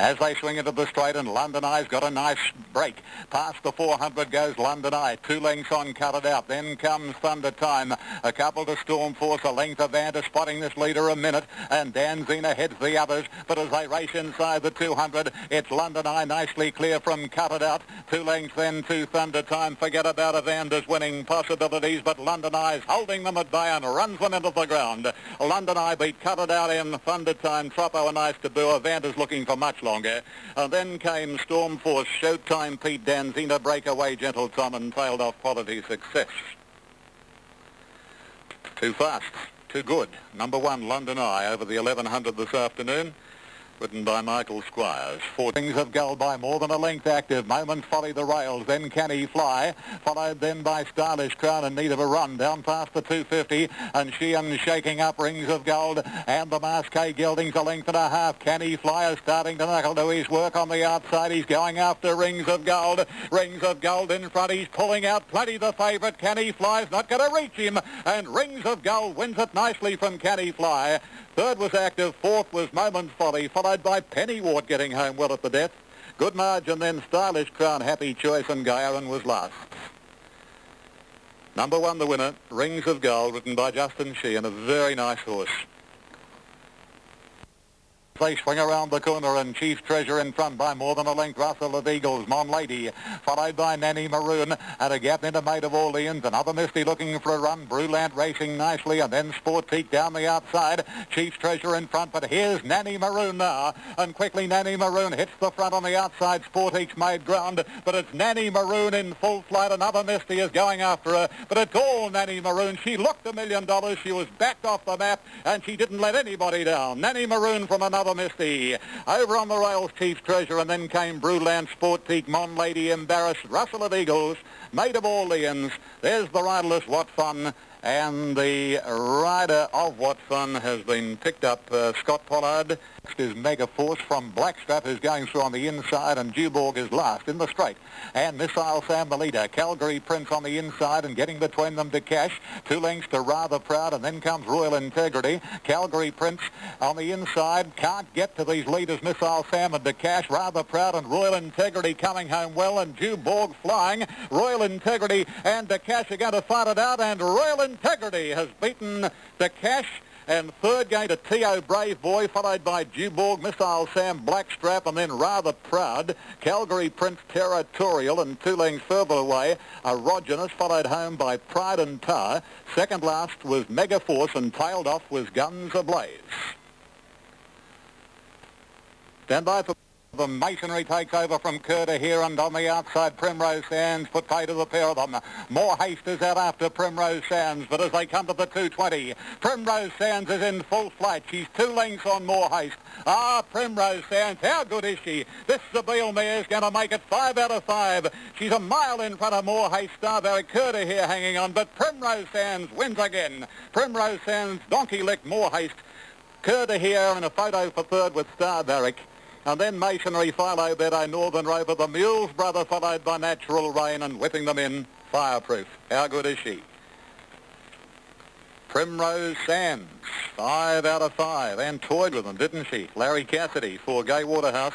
As they swing into the straight, and London Eye's got a nice break. Past the 400 goes London Eye. 2 lengths on, cut it out. Then comes Thunder Time. A couple to Storm Force. A length of Vander spotting this leader a minute. And Danzina heads the others. But as they race inside the 200, it's London Eye nicely clear from cut it out. 2 lengths then to Thunder Time. Forget about Evander's winning possibilities, but London Eye's holding them at bay and runs them into the ground. London Eye beat cut it out in Thunder Time. Troppo a nice debut. Evander's looking for much longer. And then came Storm Force, Showtime Pete, Danzina, Breakaway, Gentle Tom, and tailed off Quality Success. Too fast, too good. Number 1, London Eye, over the 1100 this afternoon. Ridden by Michael Squires. 4 Wings of Gold by more than a length active. Moment Folly the rails, then Can He Fly? Followed then by Stylish Crown in need of a run down past the 250. And Sheehan shaking up Rings of Gold. And the Masqué Gelding's a length and a half. Can He Fly is starting to knuckle to his work on the outside. He's going after Rings of Gold. Rings of Gold in front. He's pulling out plenty the favourite. Can He Fly's not going to reach him. And Rings of Gold wins it nicely from Can He Fly. Third was Active. Fourth was Moment Folly, followed by Pennywort getting home well at the death. Good margin then Stylish Crown, Happy Choice, and Gaiaran was last. Number 1, the winner, Rings of Gold, written by Justin Sheehan, a very nice horse. They swing around the corner, and Chief Treasure in front by more than a length. Russell of Eagles, Mon Lady, followed by Nanny Maroon, and a gap into Maid of Orleans. Another Misty looking for a run. Bruland racing nicely, and then Sportique down the outside. Chief Treasure in front, but here's Nanny Maroon now, and quickly Nanny Maroon hits the front on the outside. Sportique's made ground, but it's Nanny Maroon in full flight. Another Misty is going after her, but it's all Nanny Maroon. She looked $1 million. She was backed off the map, and she didn't let anybody down. Nanny Maroon from another Misty. Over on the rails, Chief Treasure, and then came Bruland, Sportique, Mon Lady, Embarrassed, Russell of Eagles, Maid of Orleans. There's the riderless What Fun, and the rider of What Fun has been picked up, Scott Pollard. Next is Mega Force from Blackstrap, who's going through on the inside, and Duborg is last in the straight. And Missile Sam the leader. Calgary Prince on the inside, and getting between them to Cash. 2 lengths to Rather Proud, and then comes Royal Integrity. Calgary Prince on the inside can't get to these leaders, Missile Sam and to Cash. Rather Proud and Royal Integrity coming home well, and Duborg flying. Royal Integrity and De Cash are going to fight it out, and Royal Integrity has beaten De Cash. And third going to T.O. Brave Boy, followed by Duborg, Missile Sam, Blackstrap, and then Rather Proud. Calgary Prince, Territorial, and 2 lengths further away, Erogenous, followed home by Pride and Tar. Second last was Mega Force, and tailed off was Guns Ablaze. Stand by for... The Masonry takes over from Curta here, and on the outside Primrose Sands put pay to the pair of them. More Haste is out after Primrose Sands, but as they come to the 220, Primrose Sands is in full flight. She's 2 lengths on More Haste. Ah, Primrose Sands, how good is she? This Zabeel mare is going to make it 5 out of 5. She's a mile in front of More Haste. Starberry Curta here hanging on, but Primrose Sands wins again. Primrose Sands, Donkey Lick, More Haste. Curta here in a photo for third with Starberry. And then Masonry, Philo, Beto, Northern Rover, the Mules Brother, followed by Natural Rain, and whipping them in, Fireproof. How good is she? Primrose Sands, 5 out of 5, and toyed with them, didn't she? Larry Cassidy for Gay Waterhouse.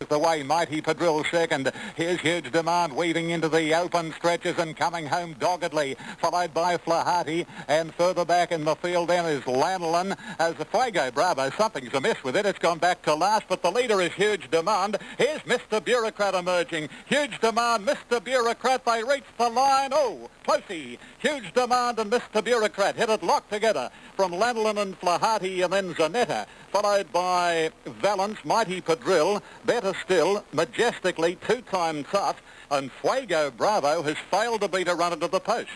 The way Mighty Padrille second. Here's Huge Demand weaving into the open stretches and coming home doggedly, followed by Flaherty, and further back in the field then is Lanolin as the Fuego Bravo. Something's amiss with it. It's gone back to last, but the leader is Huge Demand. Here's Mr. Bureaucrat emerging. Huge Demand, Mr. Bureaucrat, they reach the line. Oh, closey. Huge Demand and Mr. Bureaucrat hit it locked together from Lanolin and Flaherty, and then Zanetta, followed by Valence, Mighty Padrille, Better Still, Majestically, 2-time Tough, and Fuego Bravo has failed to beat a runner to the post.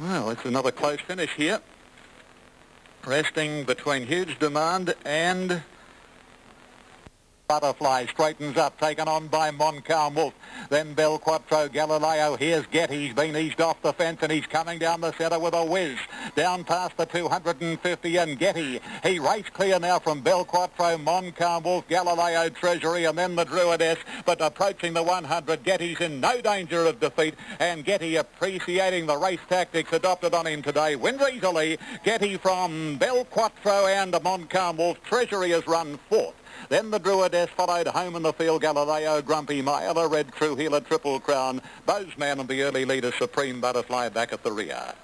Well, it's another close finish here. Resting between Huge Demand and Butterfly straightens up, taken on by Moncalm Wolf. Then Bel Quattro Galileo. Here's Getty. He's been eased off the fence and he's coming down the centre with a whiz. Down past the 250 and Getty. He raced clear now from Bel Quattro, Moncalm Wolf, Galileo, Treasury and then the Druidess. But approaching the 100, Getty's in no danger of defeat and Getty appreciating the race tactics adopted on him today. Wins easily. Getty from Bel Quattro and Moncalm Wolf. Treasury has run fourth. Then the Druidess followed home in the field, Galileo, Grumpy Mail, a Red True Healer, Triple Crown, Bozeman and the early leader, Supreme Butterfly, back at the rear.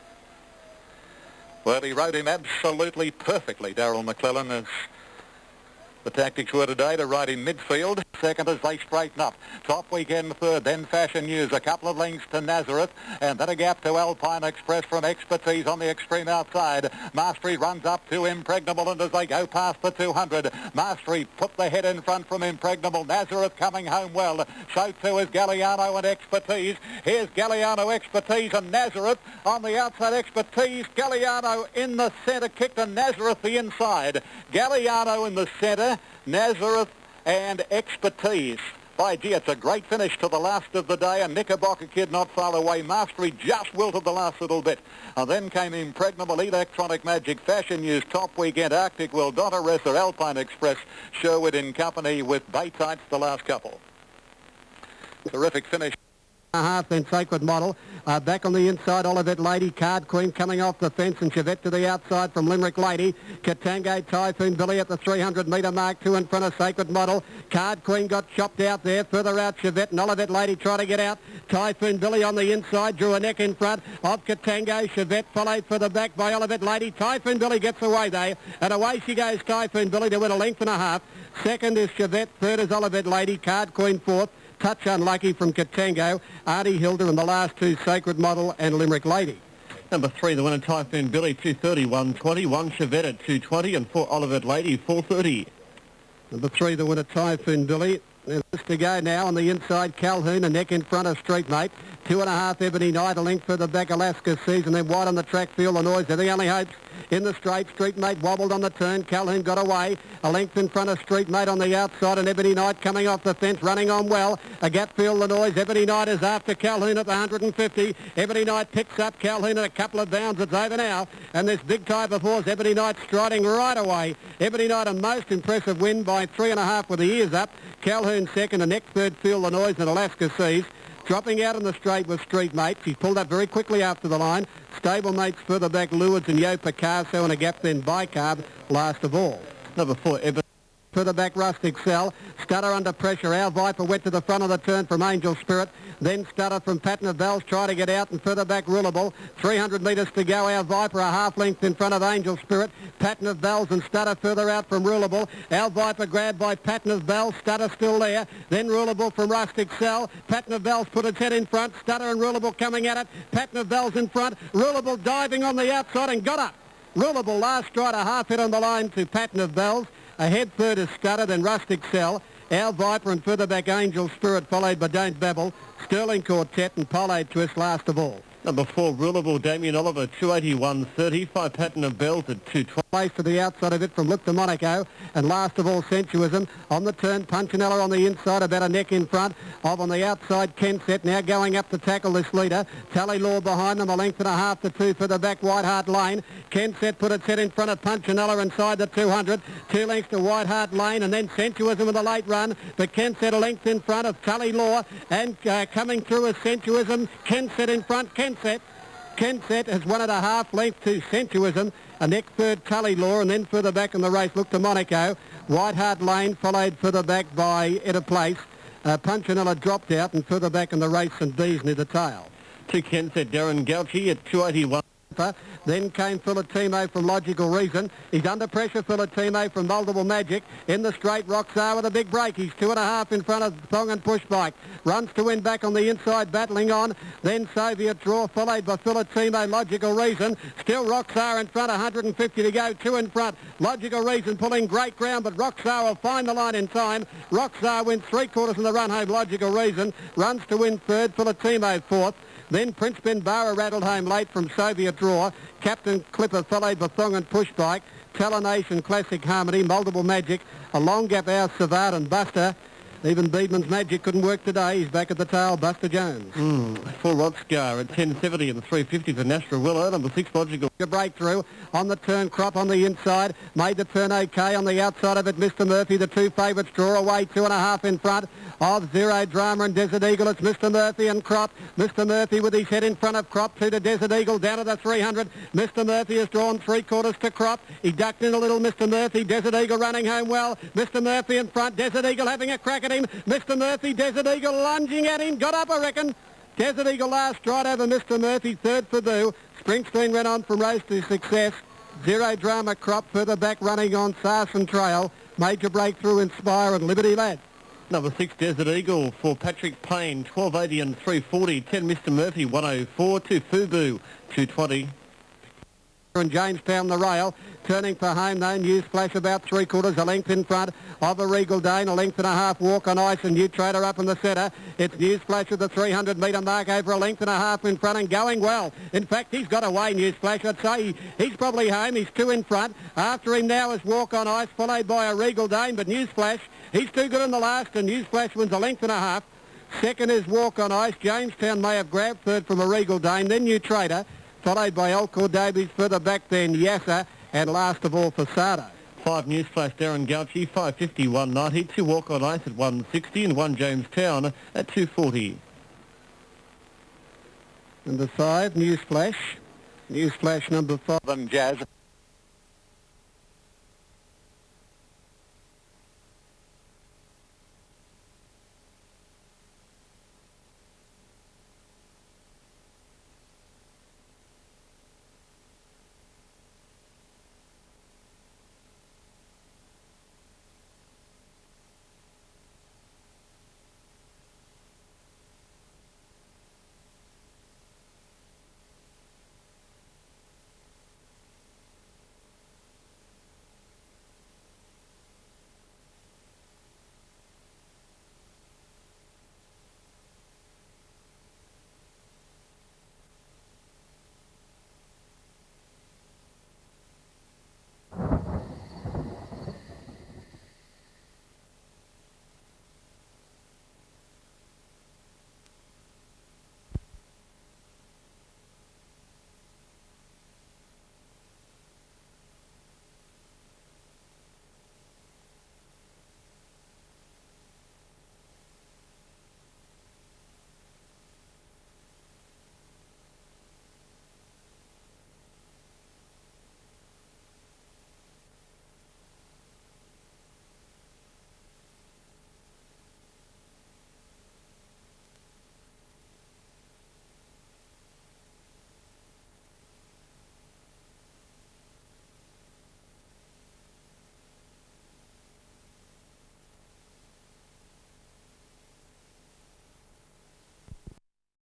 Well, he rode him absolutely perfectly, Daryl McClellan, as the tactics were today to ride in midfield. Second as they straighten up. Top Weekend third, then Fashion News. A couple of lengths to Nazareth, and then a gap to Alpine Express from Expertise on the extreme outside. Mastery runs up to Impregnable, and as they go past the 200, Mastery put the head in front from Impregnable. Nazareth coming home well. So too is Galliano and Expertise. Here's Galliano, Expertise, and Nazareth on the outside. Expertise, Galliano in the centre, kicked to Nazareth the inside. Galliano in the centre, Nazareth and Expertise. By gee, it's a great finish to the last of the day, and Knickerbocker Kid not far away. Mastery just wilted the last little bit. And then came Impregnable, Electronic Magic, Fashion News, Top Weekend, Arctic Will, Dotteressa, Alpine Express, Sherwood in company with Baytites, the last couple. Terrific finish. Half, then Sacred Model. Back on the inside, Olivet Lady, Card Queen coming off the fence, and Chevette to the outside from Limerick Lady. Katango, Typhoon Billy at the 300 metre mark, two in front of Sacred Model. Card Queen got chopped out there. Further out, Chevette and Olivet Lady try to get out. Typhoon Billy on the inside, drew a neck in front of Katango. Chevette followed for the back by Olivet Lady. Typhoon Billy gets away though, and away she goes, Typhoon Billy, to win a length and a half. Second is Chevette, third is Olivet Lady, Card Queen fourth. Touch Unlucky from Katango, Artie Hilda, and the last two, Sacred Model and Limerick Lady. Number 3, the winner, Typhoon Billy, 230, 120, 1 Chevette at 220, and 4 Olivet Lady, 430. Number 3, the winner, Typhoon Billy. There's this to go now on the inside, Calhoun, a neck in front of Street Mate. 2.5 Ebony Knight, a length further back, Alaska Season, then wide on the track, Feel the Noise. They're the only hopes in the straight. Street Mate wobbled on the turn. Calhoun got away. A length in front of Street Mate on the outside, and Ebony Knight coming off the fence, running on well. A gap, Feel the Noise. Ebony Knight is after Calhoun at the 150. Ebony Knight picks up Calhoun at a couple of bounds. It's over now. And this big tie before us, Ebony Knight striding right away. Ebony Knight, a most impressive win by 3.5 with the ears up. Calhoun second, and next third, Feel the Noise, and Alaska Seas. Dropping out in the straight with Street Mate. She's pulled up very quickly after the line. Stablemates further back, Lewis and Yo Picasso, and a gap then Bicarb last of all. Number 4, Evan. Further back, Rustic Cell. Stutter under pressure. Our Viper went to the front of the turn from Angel Spirit. Then Stutter from Patton of Bells, try to get out, and further back, Rulable. 300 metres to go. Our Viper a half length in front of Angel Spirit. Patton of Bells and Stutter further out from Rulable. Our Viper grabbed by Patton of Bells. Stutter still there. Then Rulable from Rustic Cell. Patton of Bells put its head in front. Stutter and Rulable coming at it. Patton of Bells in front. Rulable diving on the outside and got up. Rulable last stride, a half hit on the line to Patton of Bells. Ahead third is Stutter, then Rustic Cell. Our Viper and further back Angel Spirit, followed by Don't Babble, Sterling Quartet and Pollard Twist last of all. Number 4, Rulable, Damien Oliver, 281.30. 5 Patton of Bells at 220. Place to the outside of it from Look to Monaco. And last of all, Sensuism. On the turn, Punchinella on the inside, about a neck in front of on the outside, Kenset. Now going up to tackle this leader. Tally Law behind them, a length and a half to 2 for the back, White Hart Lane. Kenset put its head in front of Punchinella inside the 200. 2 lengths to White Hart Lane, and then Sensuism with a late run. But Kenset a length in front of Tally Law, and coming through is Sensuism. Kenset in front, Kenset has won at a half length to Sensuism. A next third, Tully Law, and then further back in the race, Look to Monaco. White Hart Lane followed further back by Edda Place. Punchinella dropped out, and further back in the race, St. Bees near the tail. To Kenset, Darren Gauchi at 281. Then came Filatimo from Logical Reason. He's under pressure, Filatimo from Multiple Magic. In the straight, Roxar with a big break. He's 2.5 in front of Thong and Pushbike. Runs to win back on the inside, battling on. Then Soviet Draw, followed by Filatimo, Logical Reason. Still Roxar in front, 150 to go, 2 in front. Logical Reason pulling great ground, but Roxar will find the line in time. Roxar wins 3/4 in the run home, Logical Reason. Runs to win third, Filatimo fourth. Then Prince Ben Barra rattled home late from Soviet Draw. Captain Clipper followed by Thong and Pushbike. Talination, Classic Harmony, Multiple Magic, a Long Gap House, Savard and Buster. Even Beedman's Magic couldn't work today. He's back at the tail, Buster Jones. For Rodscar at 10.70 and 3.50 for Nastra Willow. Number 6, Logical. A breakthrough on the turn, Crop on the inside. Made the turn okay on the outside of it, Mr. Murphy. The two favourites draw away, 2.5 in front of Zero Drama and Desert Eagle. It's Mr. Murphy and Crop. Mr. Murphy with his head in front of Crop, 2 to Desert Eagle, down to the 300. Mr. Murphy has drawn 3/4 to Crop. He ducked in a little, Mr. Murphy. Desert Eagle running home well. Mr. Murphy in front. Desert Eagle having a crack at him. Mr. Murphy, Desert Eagle lunging at him. Got up, I reckon. Desert Eagle last stride over Mr. Murphy, third for Boo. Springsteen ran on from race to success. Zero Drama, Crop further back running on Sarson Trail. Major Breakthrough, Inspire and Liberty Lad. Number 6, Desert Eagle for Patrick Payne, 12.80 and 3.40. 10, Mr. Murphy, 104. 2, Fubu, 2.20. And Jamestown the rail, turning for home though, Newsflash about 3/4, a length in front of a Regal Dane, a length and a half Walk on Ice and New Trader up in the centre. It's Newsflash at the 300 metre mark over a length and a half in front and going well. In fact, he's got away, Newsflash. I'd say he's probably home. He's 2 in front. After him now is Walk on Ice, followed by a Regal Dane, but Newsflash, he's too good in the last and Newsflash wins a length and a half. Second is Walk on Ice. Jamestown may have grabbed third from a Regal Dane, then New Trader, followed by Old Cordabies, further back then Yasser, and last of all Fasado. 5, Newsflash, Darren Gauchi, 5.50, 1.90. 2, Walk on Ice at 1.60 and 1, Jamestown at 2.40. Number 5, Newsflash. Newsflash number 5. Jazz.